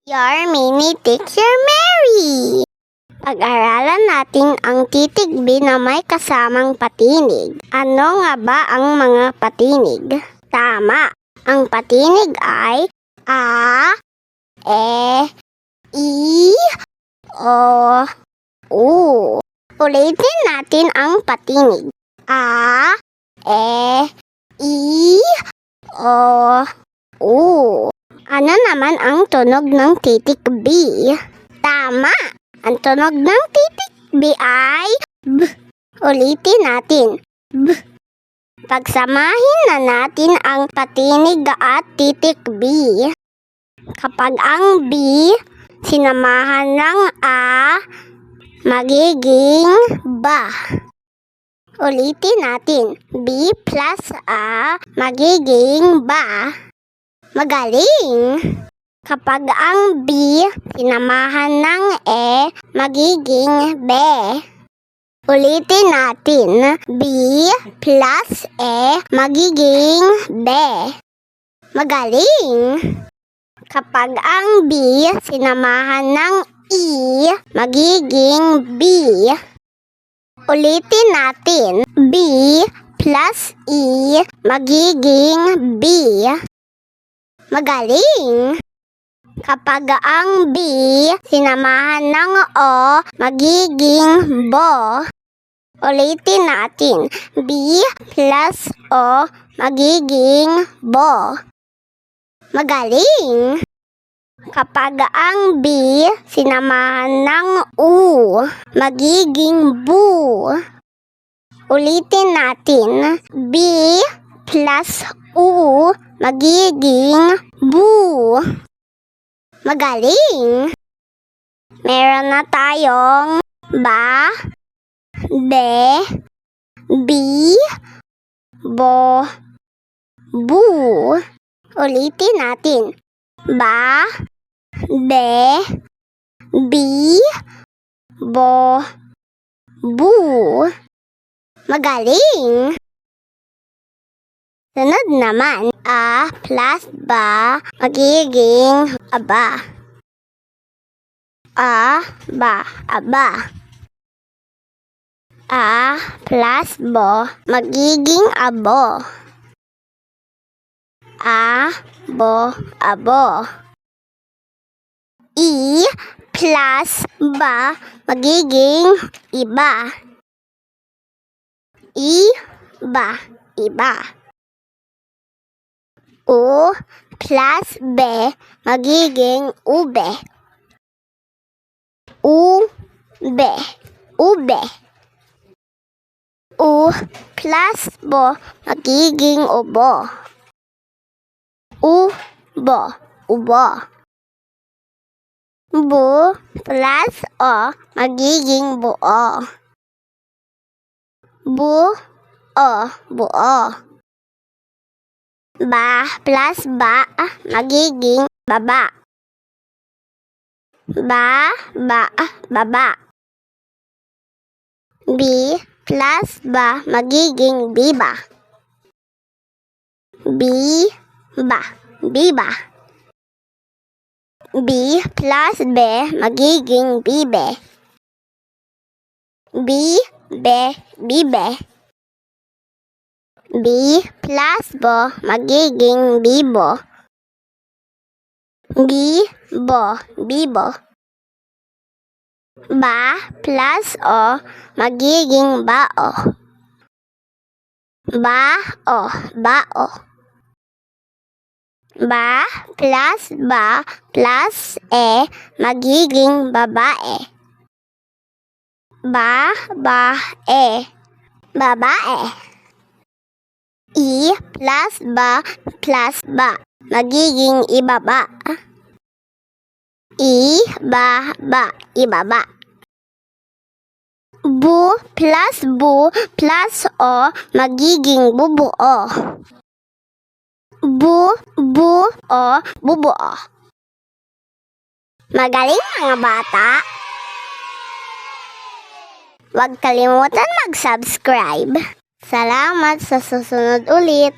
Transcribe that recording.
Your mini teacher Mary. Pag-aralan natin ang titig B na may kasamang patinig. Ano nga ba ang mga patinig? Tama. Ang patinig ay A, E, I, O, U. Ulitin natin ang patinig. A, E, I, O, U. Ano naman ang tunog ng titik B? Tama! Ang tunog ng titik B ay B. Ulitin natin. B. Pagsamahin na natin ang patinig at titik B. Kapag ang B sinamahan ng A, magiging ba. Ulitin natin. B plus A, magiging ba. Magaling! Kapag ang B sinamahan ng E, magiging be. Ulitin natin. B plus E, magiging be. Magaling! Kapag ang B sinamahan ng I, magiging B. Ulitin natin. B plus I, magiging B. Magaling! Kapag ang B sinamahan ng O, magiging bo. Ulitin natin. B plus O, magiging bo. Magaling! Kapag ang B sinamahan ng U, magiging bu. Ulitin natin. B plus U, magiging bu. Magaling! Meron na tayong ba, be, bi, bo, bu. Ulitin natin. Ba, be, bi, bo, bu. Magaling! Sunod naman, A plus ba, magiging aba. A, ba, aba. A plus bo, magiging abo. A, bo, abo. I plus ba, magiging iba. I, ba, iba. U plus be, magiging ube. Ube, ube. U plus bo, magiging ubo. Ubo, ubo. Bu plus o, magiging buo. Bu, o, buo. Ba plus ba, magiging baba. Ba, baba. B plus ba, magiging biba. Biba, biba. B plus be, magiging bibe. Bibe, bibe. B plus bo, magiging bibo. Bibo, bibo. Ba plus o, magiging bao. Bao, bao. Ba plus ba plus e, magiging babae. Ba-e, babae. I plus ba, magiging ibaba. Ibaba, ibaba. Bu plus o, magiging bubuo. Bu-o, bubuo. Magaling mga bata! Huwag kalimutan mag-subscribe. Salamat sa susunod ulit!